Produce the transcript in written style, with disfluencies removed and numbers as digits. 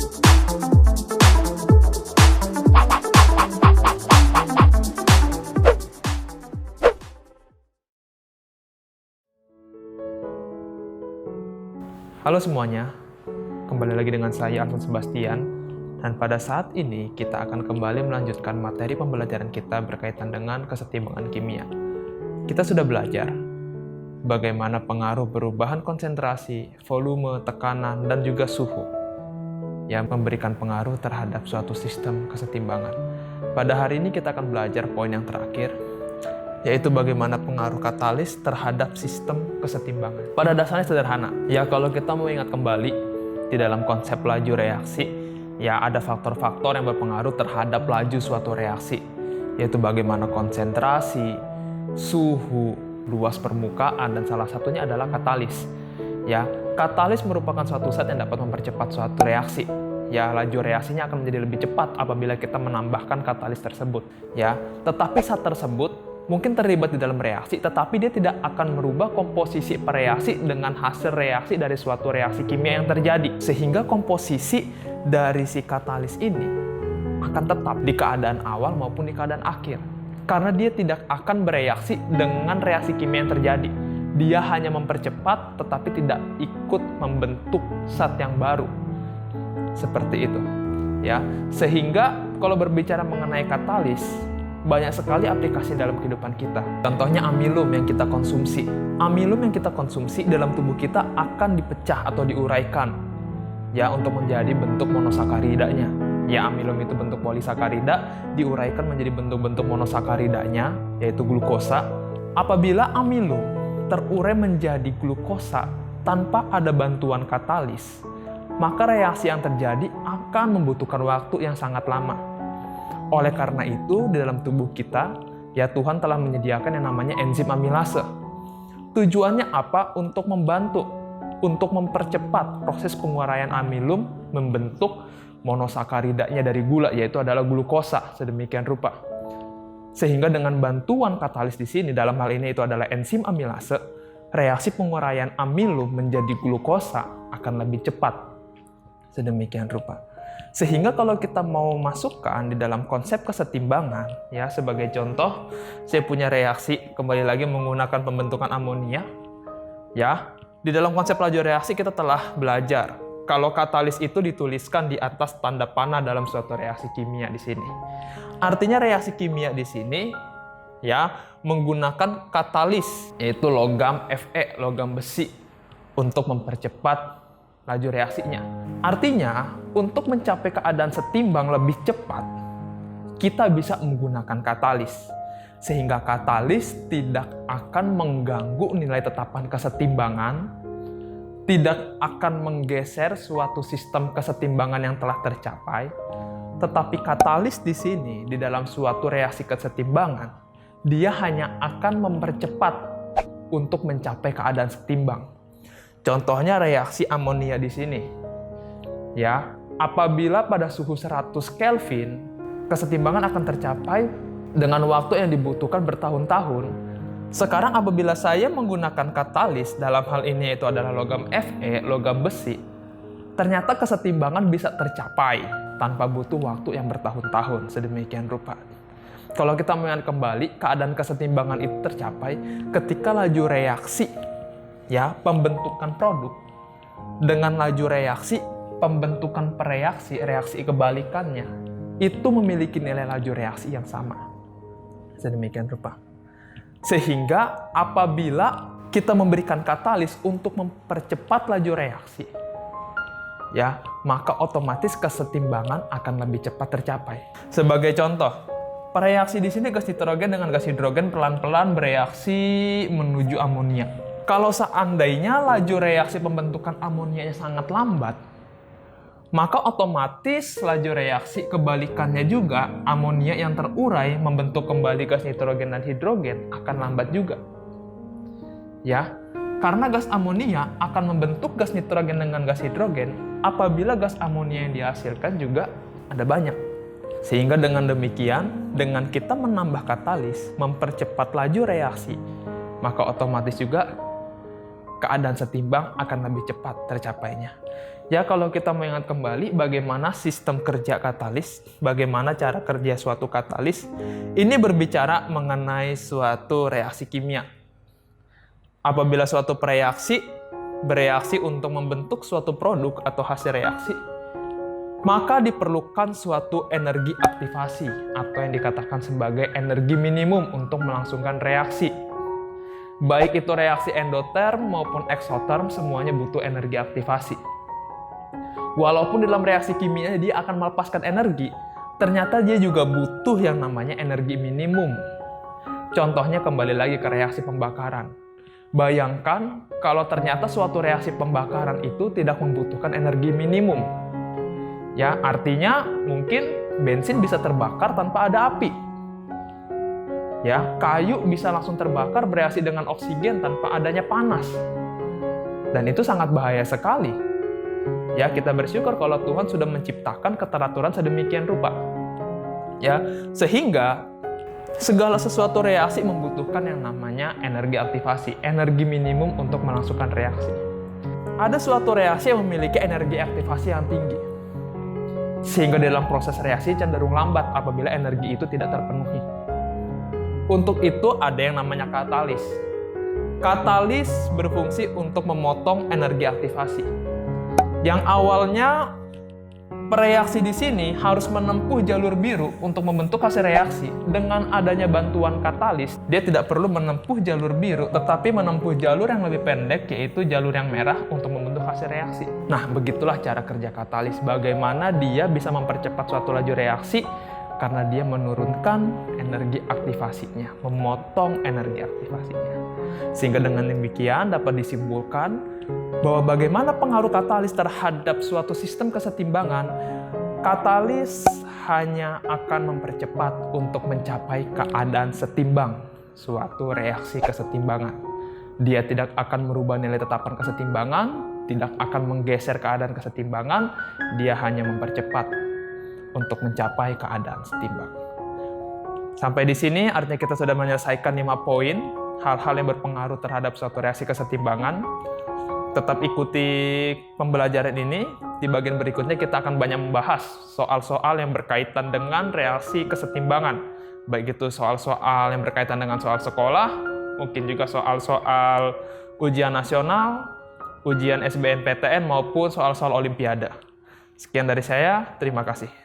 Halo semuanya, kembali lagi dengan saya Alson Sebastian, dan pada saat ini kita akan kembali melanjutkan materi pembelajaran kita berkaitan dengan kesetimbangan kimia. Kita sudah belajar bagaimana pengaruh perubahan konsentrasi, volume, tekanan, dan juga suhu yang memberikan pengaruh terhadap suatu sistem kesetimbangan. Pada hari ini kita akan belajar poin yang terakhir, yaitu bagaimana pengaruh katalis terhadap sistem kesetimbangan. Pada dasarnya sederhana, ya kalau kita mau ingat kembali di dalam konsep laju reaksi, ya ada faktor-faktor yang berpengaruh terhadap laju suatu reaksi, yaitu bagaimana konsentrasi, suhu, luas permukaan, dan salah satunya adalah katalis. Ya, katalis merupakan suatu zat yang dapat mempercepat suatu reaksi. Ya, laju reaksinya akan menjadi lebih cepat apabila kita menambahkan katalis tersebut. Ya, tetapi zat tersebut mungkin terlibat di dalam reaksi, tetapi dia tidak akan merubah komposisi reaksi dengan hasil reaksi dari suatu reaksi kimia yang terjadi. Sehingga komposisi dari si katalis ini akan tetap di keadaan awal maupun di keadaan akhir. Karena dia tidak akan bereaksi dengan reaksi kimia yang terjadi. Dia hanya mempercepat tetapi tidak ikut membentuk zat yang baru. Seperti itu. Ya, sehingga kalau berbicara mengenai katalis, banyak sekali aplikasi dalam kehidupan kita. Contohnya amilum yang kita konsumsi. Amilum yang kita konsumsi dalam tubuh kita akan dipecah atau diuraikan ya untuk menjadi bentuk monosakaridanya. Ya, amilum itu bentuk polisakarida, diuraikan menjadi bentuk-bentuk monosakaridanya, yaitu glukosa. Apabila amilum terurai menjadi glukosa tanpa ada bantuan katalis, maka reaksi yang terjadi akan membutuhkan waktu yang sangat lama. Oleh karena itu, di dalam tubuh kita, ya Tuhan telah menyediakan yang namanya enzim amilase. Tujuannya apa? Untuk membantu, untuk mempercepat proses penguraian amilum membentuk monosakaridanya dari gula, yaitu adalah glukosa, sedemikian rupa. Sehingga dengan bantuan katalis di sini, dalam hal ini itu adalah enzim amilase, reaksi penguraian amilum menjadi glukosa akan lebih cepat, sedemikian rupa. Sehingga kalau kita mau masukkan di dalam konsep kesetimbangan, ya sebagai contoh, saya punya reaksi kembali lagi menggunakan pembentukan amonia. Ya, di dalam konsep laju reaksi kita telah belajar kalau katalis itu dituliskan di atas tanda panah dalam suatu reaksi kimia di sini. Artinya reaksi kimia di sini ya menggunakan katalis, yaitu logam Fe, logam besi, untuk mempercepat laju reaksinya. Artinya, untuk mencapai keadaan setimbang lebih cepat, kita bisa menggunakan katalis. Sehingga katalis tidak akan mengganggu nilai tetapan kesetimbangan, tidak akan menggeser suatu sistem kesetimbangan yang telah tercapai, tetapi katalis di sini, di dalam suatu reaksi kesetimbangan, dia hanya akan mempercepat untuk mencapai keadaan setimbang. Contohnya reaksi amonia di sini. Ya, apabila pada suhu 100 Kelvin, kesetimbangan akan tercapai dengan waktu yang dibutuhkan bertahun-tahun. Sekarang apabila saya menggunakan katalis, dalam hal ini itu adalah logam Fe, logam besi, ternyata kesetimbangan bisa tercapai tanpa butuh waktu yang bertahun-tahun, sedemikian rupa. Kalau kita mengingat kembali, keadaan kesetimbangan itu tercapai ketika laju reaksi, ya, pembentukan produk dengan laju reaksi, pembentukan pereaksi, reaksi kebalikannya, itu memiliki nilai laju reaksi yang sama. Sedemikian rupa. Sehingga apabila kita memberikan katalis untuk mempercepat laju reaksi, ya, maka otomatis kesetimbangan akan lebih cepat tercapai. Sebagai contoh, reaksi di sini gas nitrogen dengan gas hidrogen pelan-pelan bereaksi menuju amonia. Kalau seandainya laju reaksi pembentukan amonianya sangat lambat, maka otomatis laju reaksi kebalikannya juga, amonia yang terurai membentuk kembali gas nitrogen dan hidrogen akan lambat juga. Ya, karena gas amonia akan membentuk gas nitrogen dengan gas hidrogen apabila gas amonia yang dihasilkan juga ada banyak. Sehingga dengan demikian, dengan kita menambah katalis, mempercepat laju reaksi, maka otomatis juga keadaan setimbang akan lebih cepat tercapainya. Ya, kalau kita mengingat kembali bagaimana sistem kerja katalis, bagaimana cara kerja suatu katalis, ini berbicara mengenai suatu reaksi kimia. Apabila suatu bereaksi untuk membentuk suatu produk atau hasil reaksi, maka diperlukan suatu energi aktivasi atau yang dikatakan sebagai energi minimum untuk melangsungkan reaksi. Baik itu reaksi endoterm maupun eksoterm, semuanya butuh energi aktivasi. Walaupun dalam reaksi kimia dia akan melepaskan energi, ternyata dia juga butuh yang namanya energi minimum. Contohnya kembali lagi ke reaksi pembakaran. Bayangkan kalau ternyata suatu reaksi pembakaran itu tidak membutuhkan energi minimum. Ya, artinya mungkin bensin bisa terbakar tanpa ada api. Ya, kayu bisa langsung terbakar bereaksi dengan oksigen tanpa adanya panas. Dan itu sangat bahaya sekali. Ya, kita bersyukur kalau Tuhan sudah menciptakan keteraturan sedemikian rupa. Ya, sehingga segala sesuatu reaksi membutuhkan yang namanya energi aktivasi, energi minimum untuk melangsungkan reaksi. Ada suatu reaksi yang memiliki energi aktivasi yang tinggi, sehingga dalam proses reaksi cenderung lambat apabila energi itu tidak terpenuhi. Untuk itu ada yang namanya katalis. Katalis berfungsi untuk memotong energi aktivasi. Yang awalnya reaksi di sini harus menempuh jalur biru untuk membentuk hasil reaksi. Dengan adanya bantuan katalis, dia tidak perlu menempuh jalur biru, tetapi menempuh jalur yang lebih pendek, yaitu jalur yang merah untuk membentuk hasil reaksi. Nah, begitulah cara kerja katalis. Bagaimana dia bisa mempercepat suatu laju reaksi, karena dia menurunkan energi aktivasinya, memotong energi aktivasinya. Sehingga dengan demikian dapat disimpulkan bahwa bagaimana pengaruh katalis terhadap suatu sistem kesetimbangan. Katalis hanya akan mempercepat untuk mencapai keadaan setimbang suatu reaksi kesetimbangan. Dia tidak akan merubah nilai tetapan kesetimbangan, tidak akan menggeser keadaan kesetimbangan, dia hanya mempercepat untuk mencapai keadaan setimbang. Sampai di sini artinya kita sudah menyelesaikan 5 poin hal-hal yang berpengaruh terhadap suatu reaksi kesetimbangan. Tetap ikuti pembelajaran ini. Di bagian berikutnya kita akan banyak membahas soal-soal yang berkaitan dengan reaksi kesetimbangan. Baik itu soal-soal yang berkaitan dengan soal sekolah, mungkin juga soal-soal ujian nasional, ujian SBMPTN maupun soal-soal olimpiade. Sekian dari saya, terima kasih.